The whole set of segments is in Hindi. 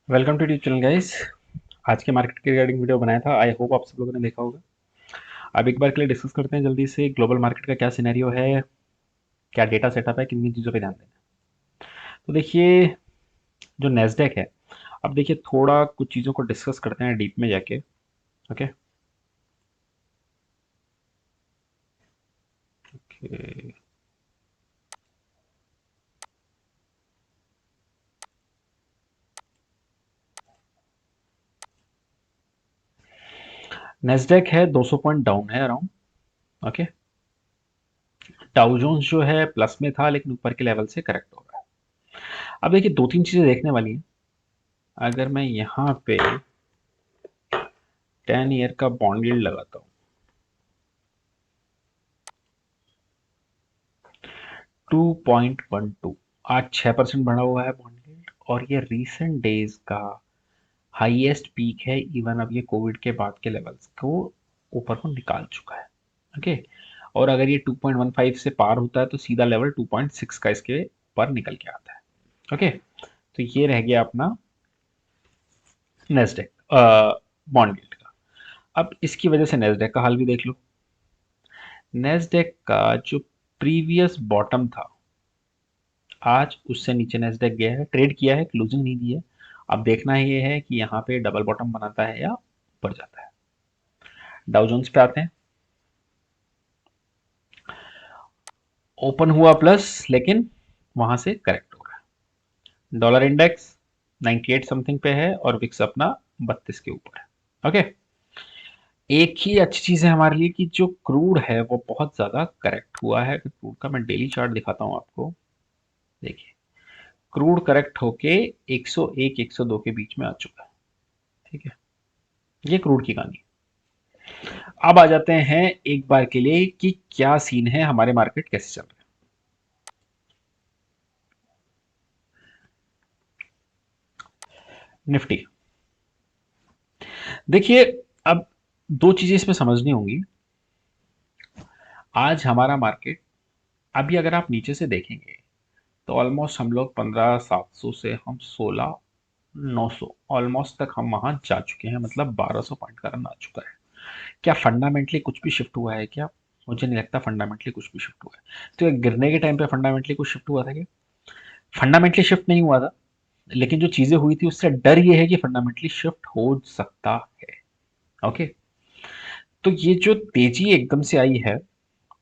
Welcome to YouTube channel guys. आज के मार्केट के रिगार्डिंग वीडियो बनाया था। आई होप आप सब लोगों ने देखा होगा। अब एक बार के लिए डिस्कस करते हैं जल्दी से ग्लोबल मार्केट का क्या सिनेरियो है, क्या डेटा सेटअप है, किन किन चीज़ों पे ध्यान देना है। तो देखिए, जो नेस्डेक है, अब देखिए थोड़ा कुछ चीज़ों को डिस्कस करते हैं डीप में जाके। Okay okay. नेस्डेक है 200 पॉइंट डाउन है अराउंड। ओके। डाउ जोन्स जो है प्लस में था लेकिन ऊपर के लेवल से करेक्ट हो रहा है। अब देखिए दो तीन चीज़ें देखने वाली हैं। अगर मैं यहाँ पे 10 ईयर का बॉन्ड यील्ड लगाता हूँ, 2.12, आज 6% बढ़ा हुआ है बॉन्ड यील्ड, और ये रीसेंट डेज का हाईएस्ट पीक है। इवन अब ये कोविड के बाद के लेवल्स को ऊपर को निकाल चुका है। ओके। और अगर ये 2.15 से पार होता है तो सीधा लेवल 2.6 का इसके पर निकल के आता है। ओके। तो ये रह गया अपना नेस्डेक बॉन्ड यील्ड का। अब इसकी वजह से नेस्डेक का हाल भी देख लो। नेस्डेक का जो प्रीवियस बॉटम था, आज उससे नीचे नेस्डेक गया है, ट्रेड किया है, क्लोजिंग नहीं दी है। अब देखना ये है कि यहाँ पे डबल बॉटम बनाता है या ऊपर जाता है। डाउ जोन्स पे आते हैं। ओपन हुआ प्लस, लेकिन वहां से करेक्ट हो रहा है। डॉलर इंडेक्स 98 समथिंग पे है और विक्स अपना 32 के ऊपर है। ओके। एक ही अच्छी चीज है हमारे लिए कि जो क्रूड है वो बहुत ज्यादा करेक्ट हुआ है। क्रूड का मैं डेली चार्ट दिखाता हूँ आपको। देखिए, क्रूड करेक्ट होके 101 102 के बीच में आ चुका है। ठीक है, ये क्रूड की कहानी। अब आ जाते हैं एक बार के लिए कि क्या सीन है, हमारे मार्केट कैसे चल रहे हैं। निफ्टी, देखिए, अब दो चीजें इसमें समझनी होंगी। आज हमारा मार्केट, अभी अगर आप नीचे से देखेंगे तो ऑलमोस्ट हम लोग 15,700 से हम 16,900 ऑलमोस्ट तक हम वहां जा चुके हैं। मतलब 1200 पॉइंट का रन आ चुका है। क्या फंडामेंटली कुछ भी शिफ्ट हुआ है क्या? मुझे नहीं लगता फंडामेंटली कुछ भी शिफ्ट हुआ है। तो ये गिरने के टाइम पे फंडामेंटली कुछ शिफ्ट हुआ था क्या? फंडामेंटली शिफ्ट नहीं हुआ था। लेकिन जो चीजें हुई थी उससे डर ये है कि फंडामेंटली शिफ्ट हो सकता है। ओके। तो ये जो तेजी एकदम से आई है,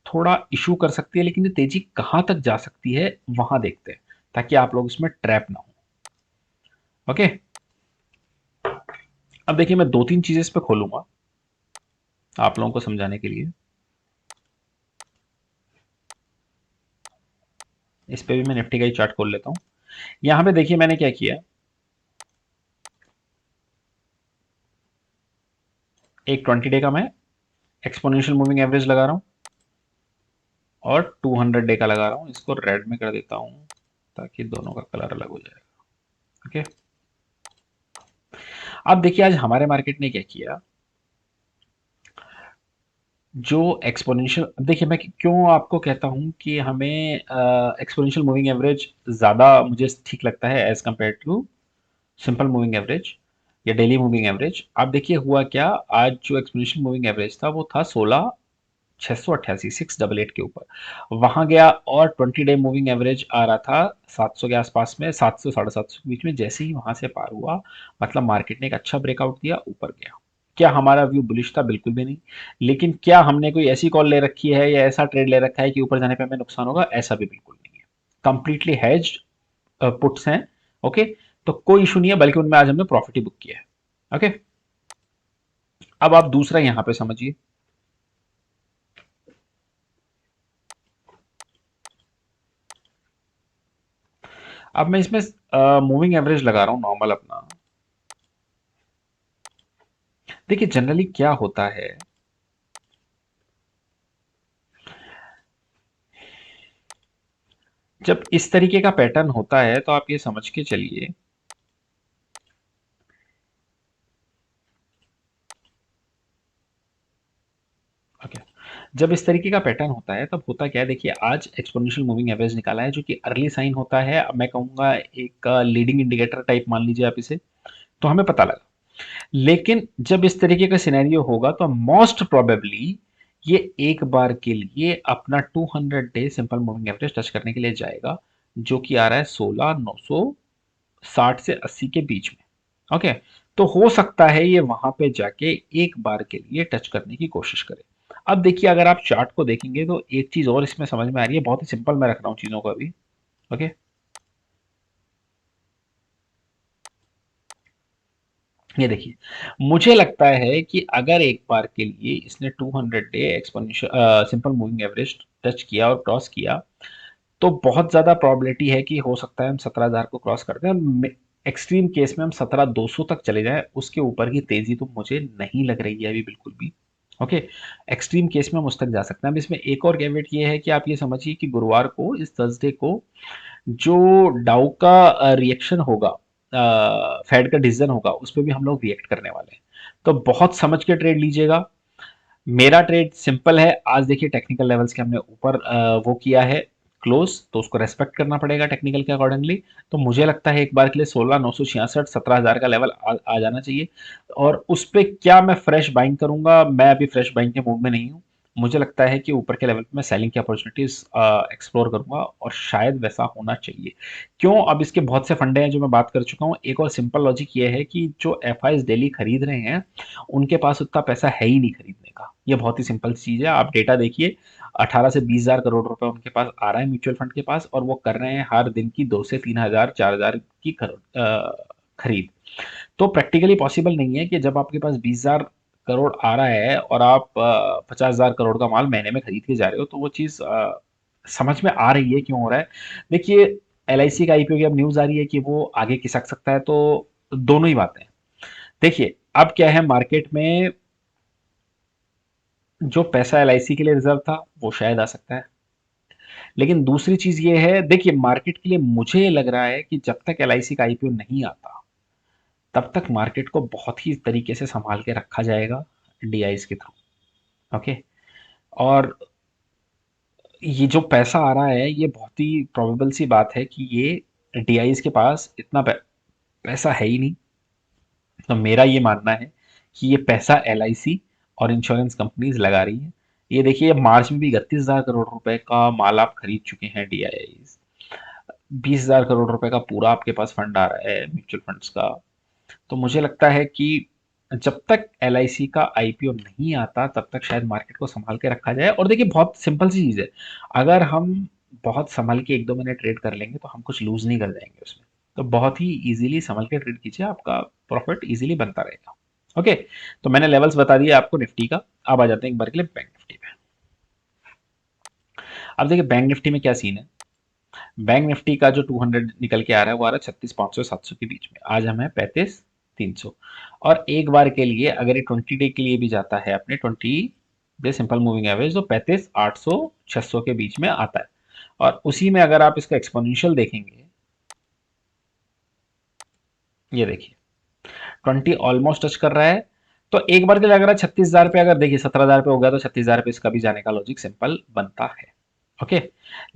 थोड़ा इशू कर सकती है, लेकिन ये तेजी कहां तक जा सकती है वहां देखते हैं, ताकि आप लोग इसमें ट्रैप ना हो। ओके। अब देखिए, मैं दो तीन चीजें इस पे खोलूंगा आप लोगों को समझाने के लिए। इस पे भी मैं निफ्टी का ही चार्ट खोल लेता हूँ। यहां पे देखिए मैंने क्या किया। एक 20 डे का मैं एक्सपोनेंशियल मूविंग एवरेज लगा रहा हूँ, और 200 डे का लगा रहा हूँ। इसको रेड में कर देता हूँ ताकि दोनों का कलर अलग हो जाएगा। ओके। अब देखिए आज हमारे मार्केट ने क्या किया। जो एक्सपोनेंशियल, देखिए मैं क्यों आपको कहता हूं कि हमें एक्सपोनेंशियल मूविंग एवरेज ज़्यादा मुझे ठीक लगता है as compare to simple moving average या डेली मूविंग एवरेज। आप देखिए हुआ क्या। आज जो एक्सपोनेंशियल मूविंग एवरेज था वो था 16,688, 688 के ऊपर वहां गया, और 20 डे मूविंग एवरेज आ रहा था 700 के आसपास में, 700 750 के बीच में। जैसे ही वहां से पार हुआ, मतलब मार्केट ने एक अच्छा ब्रेकआउट दिया, ऊपर गया। क्या हमारा व्यू बुलिश था? बिल्कुल भी नहीं। लेकिन क्या हमने कोई ऐसी कॉल ले रखी है या ऐसा ट्रेड ले रखा है कि ऊपर जाने पे हमें नुकसान होगा? ऐसा भी बिल्कुल नहीं है। कंप्लीटली हेज्ड पुट्स हैं। ओके। तो कोई इशू नहीं है, बल्कि उनमें आज हमने प्रॉफिट ही बुक किया है। ओके। अब आप दूसरा यहां पे समझिए। अब मैं इसमें मूविंग एवरेज लगा रहा हूं नॉर्मल अपना। देखिए जनरली क्या होता है, जब इस तरीके का पैटर्न होता है तो आप ये समझ के चलिए। ओके। जब इस तरीके का पैटर्न होता है तब होता क्या है, देखिए आज एक्सपोनेंशियल मूविंग एवरेज निकाला है जो कि अर्ली साइन होता है, अब मैं कहूंगा एक लीडिंग इंडिकेटर टाइप मान लीजिए आप इसे, तो हमें पता लगा। लेकिन जब इस तरीके का सिनेरियो होगा तो मोस्ट प्रोबेबली ये एक बार के लिए अपना 200 day simple moving average touch करने के लिए जाएगा, जो कि आ रहा है 16,960 से 80 के बीच में। ओके, तो हो सकता है ये वहां पे जाके एक बार के लिए टच करने की कोशिश करे। अब देखिए अगर आप चार्ट को देखेंगे तो एक चीज और इसमें समझ में आ रही है, बहुत ही सिंपल मैं रख रहा हूँ चीजों को अभी। ओके, ये देखिए, मुझे लगता है कि अगर एक बार के लिए इसने 200 day exponential simple moving average touch किया और क्रॉस किया, तो बहुत ज़्यादा प्रोबेबिलिटी है कि हो सकता है हम 17,000 को क्रॉस कर दें। एक्सट्रीम केस में हम 17,200 तक चले जाएं, उसके ऊपर की तेज़ी तो मुझे नहीं लग रही है अभी बिल्कुल भी। ओके, एक्सट्रीम केस में हम उस तक जा सकते हैं। अब इसमें एक और कैवेट ये है कि आप ये समझिए कि गुरुवार को, इस थर्सडे को, जो डाउ का रिएक्शन होगा, फेड का डिसीजन होगा, उस पर भी हम लोग रिएक्ट करने वाले हैं। तो बहुत समझ के ट्रेड लीजिएगा। मेरा ट्रेड सिंपल है, आज देखिए टेक्निकल लेवल्स के हमने ऊपर वो किया है क्लोज, तो उसको रेस्पेक्ट करना पड़ेगा टेक्निकल के अकॉर्डिंगली। तो मुझे लगता है एक बार के लिए 16,966 17,000 का लेवल आ जाना चाहिए। और उस पे क्या मैं फ्रेश बाइंग करूंगा, मैं अभी फ्रेश बाइंग के मूड में नहीं हूँ। मुझे लगता है कि ऊपर के लेवल पे मैं सेलिंग की अपॉर्चुनिटीज एक्सप्लोर करूंगा, और शायद वैसा होना चाहिए। क्यों, अब इसके बहुत से फंडे हैं जो मैं बात कर चुका हूँ। एक और सिंपल लॉजिक ये है कि जो एफ आई डेली खरीद रहे हैं, उनके पास उतना पैसा है ही नहीं खरीदने का। ये बहुत ही सिंपल चीज है, आप डेटा देखिए। 18 से 20 हजार करोड़ रुपए उनके पास आ रहा है म्यूचुअल फंड के पास, और वो कर रहे हैं हर दिन की 2 से 3 हजार 4 हजार की खरीद। तो प्रैक्टिकली पॉसिबल नहीं है कि जब आपके पास 20 हजार करोड़ आ रहा है और आप 50 हजार करोड़ का माल महीने में खरीद के जा रहे हो, तो वो चीज समझ में आ रही है क्यों हो रहा है। देखिए, एल आई सी का आईपीओ की अब न्यूज आ रही है कि वो आगे खिसक सकता है, तो दोनों ही बातें हैं। देखिए, अब क्या है मार्केट में, जो पैसा एलआईसी के लिए रिजर्व था वो शायद आ सकता है। लेकिन दूसरी चीज ये है, देखिए मार्केट के लिए मुझे लग रहा है कि जब तक एलआईसी का आईपीओ नहीं आता, तब तक मार्केट को बहुत ही तरीके से संभाल के रखा जाएगा डीआईज के थ्रू। ओके, और ये जो पैसा आ रहा है, ये बहुत ही प्रोबेबल सी बात है कि ये डीआईज के पास इतना पैसा है ही नहीं। तो मेरा ये मानना है कि ये पैसा एलआईसी और इंश्योरेंस कंपनीज लगा रही हैं। ये देखिए, मार्च में भी 31 हजार करोड़ रुपए का माल आप खरीद चुके हैं डीआईआई। 20 हजार करोड़ रुपए का पूरा आपके पास फंड आ रहा है म्यूचुअल फंड्स का। तो मुझे लगता है कि जब तक एलआईसी का आईपीओ नहीं आता, तब तक शायद मार्केट को संभाल के रखा जाए। और देखिए, बहुत सिंपल सी चीज़ है, अगर हम बहुत संभल के 1-2 महीने ट्रेड कर लेंगे तो हम कुछ लूज नहीं कर जाएंगे उसमें। तो बहुत ही इजीली संभल के ट्रेड कीजिए, आपका प्रॉफिट इजीली बनता रहेगा। ओके, तो मैंने लेवल्स बता दिए आपको निफ्टी का। अब आ जाते हैं एक बार के लिए बैंक निफ्टी पे। अब देखिए बैंक निफ्टी में क्या सीन है। बैंक निफ्टी का जो 200 निकल के आ रहा है वो आ रहा है 36,500 700 के बीच में। आज हम है 35,300। और एक बार के लिए अगर ये 20 डे के लिए भी जाता है अपने 20 डे सिंपल मूविंग एवरेज, तो 35,800 600 के बीच में आता है। और उसी में अगर आप इसका एक्सपोनेंशियल देखेंगे, ये देखिए 20 ऑलमोस्ट टच कर रहा है। तो एक बार के लिए लग रहा है 36,000 पे, अगर देखिए 17,000 पे हो गया तो 36,000 पे इसका भी जाने का लॉजिक सिंपल बनता है। ओके,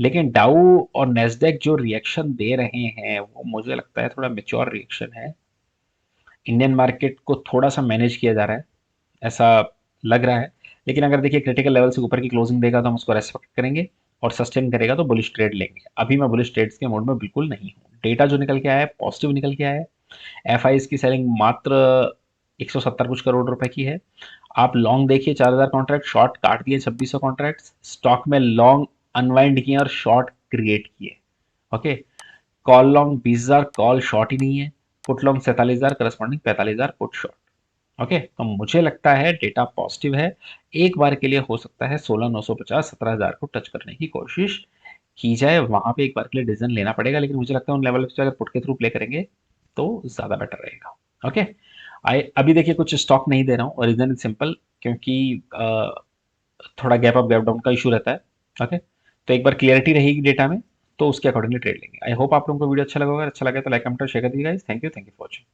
लेकिन डाउ और नेस्डेक जो रिएक्शन दे रहे हैं वो मुझे लगता है थोड़ा मेच्योर रिएक्शन है। इंडियन मार्केट को थोड़ा सा मैनेज किया जा रहा है, ऐसा लग रहा है। लेकिन अगर देखिए क्रिटिकल लेवल से ऊपर की क्लोजिंग देगा तो हम उसको रेस्पेक्ट करेंगे, और सस्टेन करेगा तो बुलिश ट्रेड लेंगे। अभी मैं बुलिश ट्रेड्स के मोड में बिल्कुल नहीं हूँ। डेटा जो निकल के आया है पॉजिटिव निकल के आया है। एफ आई की सेलिंग मात्र 170 कुछ करोड़ रुपए की है। आप लॉन्ग देखिए 4,000 कॉन्ट्रैक्ट, शॉर्ट काट दिए 2600 कॉन्ट्रैक्ट, स्टॉक में लॉन्ग अनवाइंड किए और शॉर्ट क्रिएट किए। Okay, call long 20,000, call short ही नहीं है। Put long 47,000, corresponding 45,000 put short. Okay, तो मुझे लगता है डेटा पॉजिटिव है। एक बार के लिए हो सकता है 16,950 17,000 को टच करने की कोशिश की जाए, वहां पे एक बार के लिए डिसीजन लेना पड़ेगा। लेकिन मुझे लगता है उन लेवल पे अगर पुट के थ्रू प्ले करेंगे तो ज्यादा बेटर रहेगा। ओके, आई अभी देखिए कुछ स्टॉक नहीं दे रहा हूँ, और रीजन इज सिंपल, क्योंकि थोड़ा गैप अप गैप डाउन का इशू रहता है। ओके, तो एक बार क्लियरिटी रहेगी डेटा में, तो उसके अकॉर्डिंगली ट्रेड लेंगे। आई होप आप लोगों को वीडियो अच्छा लगा होगा। अच्छा लगा तो लाइक कमेंट और शेयर कर दीजिए guys. Thank you for watching.